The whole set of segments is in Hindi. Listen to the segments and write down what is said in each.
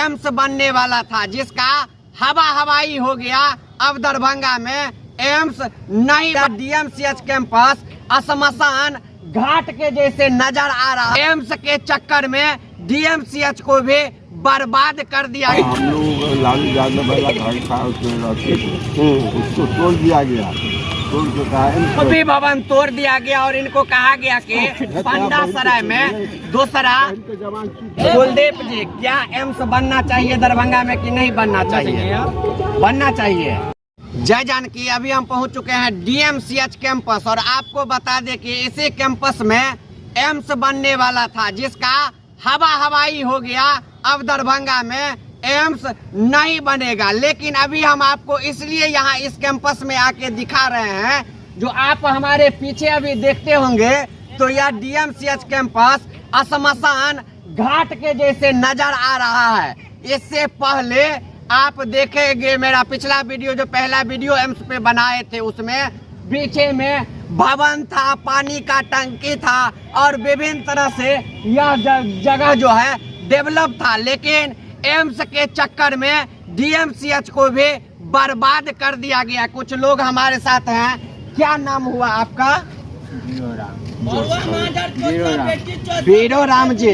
एम्स बनने वाला था, जिसका हवाई हो गया। अब दरभंगा में एम्स नहीं, डीएमसीएच कैंपस श्मशान घाट के जैसे नजर आ रहा है। एम्स के चक्कर में डीएमसीएच को भी बर्बाद कर दिया। हम लोग लालू यादव वाला घर था, उसको तोड़ दिया गया, तोड़ के कहा भी भवन तोड़ दिया गया और इनको कहा गया कि पंडा सराय में दूसरा। कुलदीप जी, क्या एम्स बनना चाहिए दरभंगा में कि नहीं बनना चाहिए? बनना चाहिए। जय जानकी, अभी हम पहुंच चुके हैं डीएमसीएच कैंपस और आपको बता दें कि इसी कैंपस में एम्स बनने वाला था, जिसका हवाई हो गया। अब दरभंगा में एम्स नहीं बनेगा, लेकिन अभी हम आपको इसलिए यहाँ इस कैंपस में आके दिखा रहे हैं। जो आप हमारे पीछे अभी देखते होंगे तो यह डीएमसीएच कैंपस श्मशान घाट के जैसे नजर आ रहा है। इससे पहले आप देखेंगे मेरा पिछला वीडियो, जो पहला वीडियो एम्स पे बनाए थे, उसमें पीछे में भवन था, पानी का टंकी था और विभिन्न तरह से यह जगह जो है डेवलप था। लेकिन एम्स के चक्कर में डीएमसीएच को भी बर्बाद कर दिया गया। कुछ लोग हमारे साथ हैं। क्या नाम हुआ आपका? बीरो राम जी,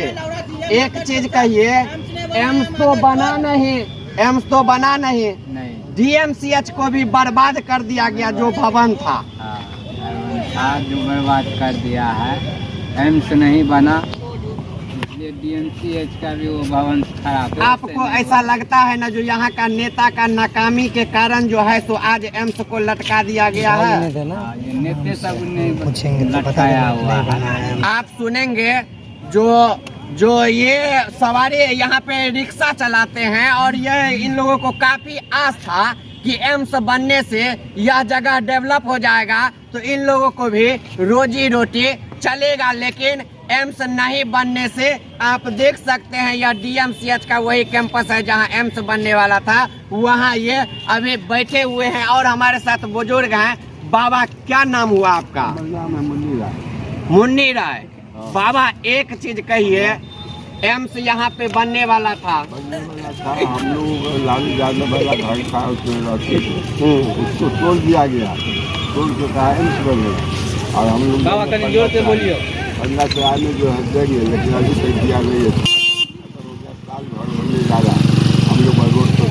एक चीज कहिए, एम्स तो बना नहीं, एम्स तो बना नहीं, डीएमसीएच को भी बर्बाद कर दिया गया। जो भवन था जो बर्बाद कर दिया है, एम्स नहीं बना, इसलिए डीएमसीएच का भी वो भवन खराब। आपको ऐसा लगता है ना, जो यहाँ का नेता का नाकामी के कारण जो है सो आज एम्स को लटका दिया गया है? ये नेता सब ने लटकाया हुआ है। आप सुनेंगे जो ये सवारी यहाँ पे रिक्शा चलाते हैं और ये इन लोगों को काफी आस था कि एम्स बनने से यह जगह डेवलप हो जाएगा तो इन लोगों को भी रोजी रोटी चलेगा। लेकिन एम्स नहीं बनने से आप देख सकते हैं, यह डीएमसीएच का वही कैंपस है जहां एम्स बनने वाला था। वहां ये अभी बैठे हुए हैं और हमारे साथ बुजुर्ग हैं। बाबा, क्या नाम हुआ आपका? मुन्नी राय। बाबा, एक चीज कहिए, एम्स यहाँ पे बनने वाला था, हम लोग लालू यादव वाला घर था, उसको तोड़ दिया गया, तोड़ के कहा एम्स बनेगा। और हम लोग पंद्रह सराय में जो है देंगे, लेकिन अभी तक दिया नहीं है। साल भर होने लगा, हम लोग रोड पर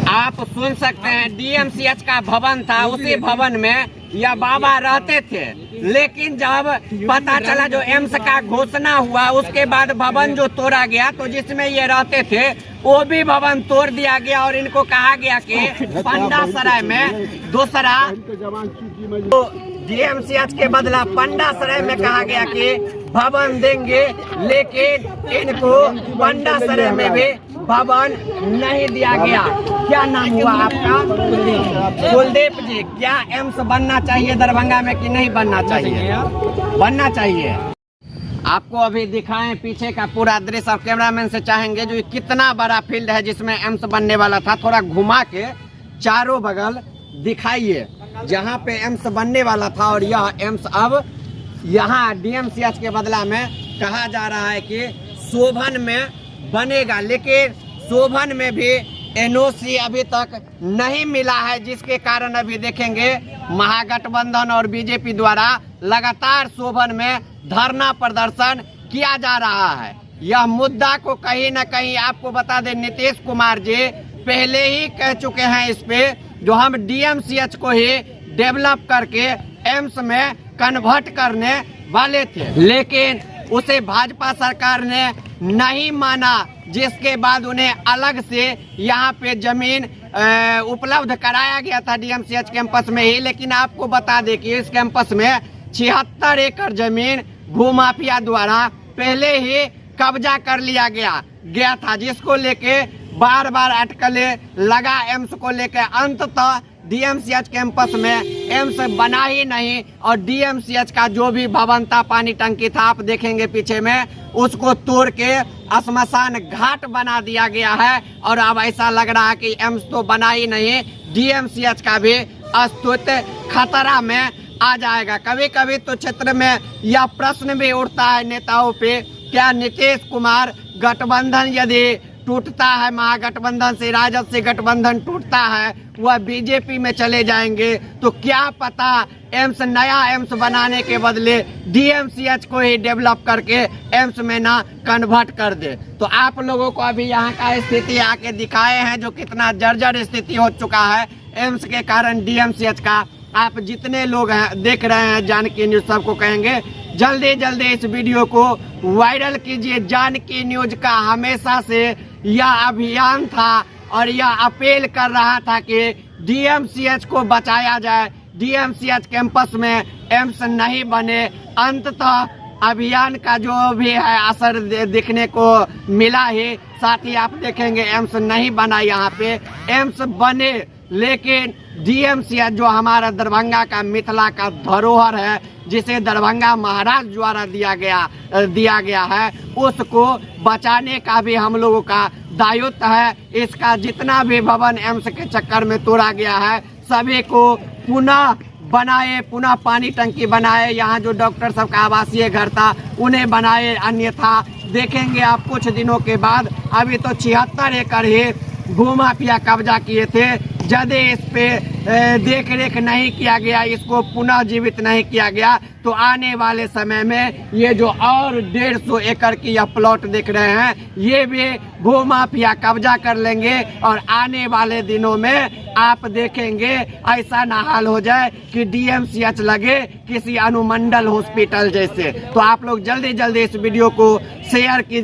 आप सुन सकते हैं। डीएमसीएच का भवन था, उसी भवन में यह बाबा रहते थे। लेकिन जब पता चला जो एम्स का घोषणा हुआ, उसके बाद भवन जो तोड़ा गया, तो जिसमें ये रहते थे वो भी भवन तोड़ दिया गया और इनको कहा गया कि पंडा सराय में दूसरा। तो डीएमसीएच के बदला पंडा सराय में कहा गया कि भवन देंगे, लेकिन इनको पंडा सराय में भी भवन नहीं दिया गया। क्या नाम हुआ आपका? कुलदीप जी, क्या एम्स बनना चाहिए दरभंगा में कि नहीं बनना चाहिए? बनना चाहिए। आपको अभी दिखाएं पीछे का पूरा दृश्य और कैमरामैन से चाहेंगे जो कितना बड़ा फील्ड है जिसमें एम्स बनने वाला था, थोड़ा घुमा के चारों बगल दिखाइए जहां पे एम्स बनने वाला था। और यह एम्स अब यहाँ डीएमसीएच के बदला में कहा जा रहा है कि शोभन में बनेगा, लेकिन शोभन में भी एनओसी अभी तक नहीं मिला है, जिसके कारण अभी देखेंगे महागठबंधन और बीजेपी द्वारा लगातार शोभन में धरना प्रदर्शन किया जा रहा है। यह मुद्दा को कहीं न कहीं आपको बता दें, नीतीश कुमार जी पहले ही कह चुके हैं इस पे, जो हम डीएमसीएच को ही डेवलप करके एम्स में कन्वर्ट करने वाले थे, लेकिन उसे भाजपा सरकार ने नहीं माना, जिसके बाद उन्हें अलग से यहाँ पे जमीन उपलब्ध कराया गया था डीएमसीएच कैंपस में ही। लेकिन आपको बता दें कि इस कैंपस में 76 एकड़ जमीन भूमाफिया द्वारा पहले ही कब्जा कर लिया गया था, जिसको लेके बार बार अटकलें लगा एम्स को लेके। अंततः डीएमसीएच कैंपस में एम्स बना ही नहीं और डीएमसीएच का जो भी भवन था, पानी टंकी था, आप देखेंगे पीछे में, उसको तोड़ के श्मशान घाट बना दिया गया है। और अब ऐसा लग रहा है कि एम्स तो बना ही नहीं, डीएमसीएच का भी अस्तित्व खतरा में आ जाएगा। कभी कभी तो क्षेत्र में यह प्रश्न भी उठता है नेताओं पे, क्या नीतीश कुमार गठबंधन यदि टूटता है, महागठबंधन से, राजद से गठबंधन टूटता है, वह बीजेपी में चले जाएंगे, तो क्या पता एम्स, नया एम्स बनाने के बदले डीएमसीएच को ही डेवलप करके एम्स में ना कन्वर्ट कर दे। तो आप लोगों को अभी यहाँ का स्थिति आके दिखाए हैं जो कितना जर्जर स्थिति हो चुका है एम्स के कारण, डीएमसीएच का। आप जितने लोग हैं देख रहे हैं जानकी न्यूज, सबको कहेंगे जल्दी जल्दी इस वीडियो को वायरल कीजिए। जानकी न्यूज का हमेशा से यह अभियान था और यह अपील कर रहा था कि डीएमसीएच को बचाया जाए, डीएमसीएच कैंपस में एम्स नहीं बने। अंततः अभियान का जो भी है असर दिखने को मिला ही। साथ ही आप देखेंगे एम्स नहीं बना, यहाँ पे एम्स बने, लेकिन डीएमसीएच जो हमारा दरभंगा का, मिथिला का धरोहर है, जिसे दरभंगा महाराज द्वारा दिया गया है, उसको बचाने का भी हम लोगों का दायित्व है। इसका जितना भी भवन एम्स के चक्कर में तोड़ा गया है, सभी को पुनः बनाए, पुनः पानी टंकी बनाए। यहाँ जो डॉक्टर सब का आवासीय घर था उन्हें बनाए, अन्यथा देखेंगे आप कुछ दिनों के बाद। अभी तो 76 एकड़ ही भूमाफिया कब्जा किए थे। यदि इस पे देख रेख नहीं किया गया, इसको पुनः जीवित नहीं किया गया, तो आने वाले समय में ये जो और 150 एकड़ की यह प्लॉट देख रहे हैं, ये भी भूमाफिया कब्जा कर लेंगे। और आने वाले दिनों में आप देखेंगे ऐसा ना हाल हो जाए कि डीएमसीएच लगे किसी अनुमंडल हॉस्पिटल जैसे। तो आप लोग जल्दी जल्दी इस वीडियो को शेयर कीजिए।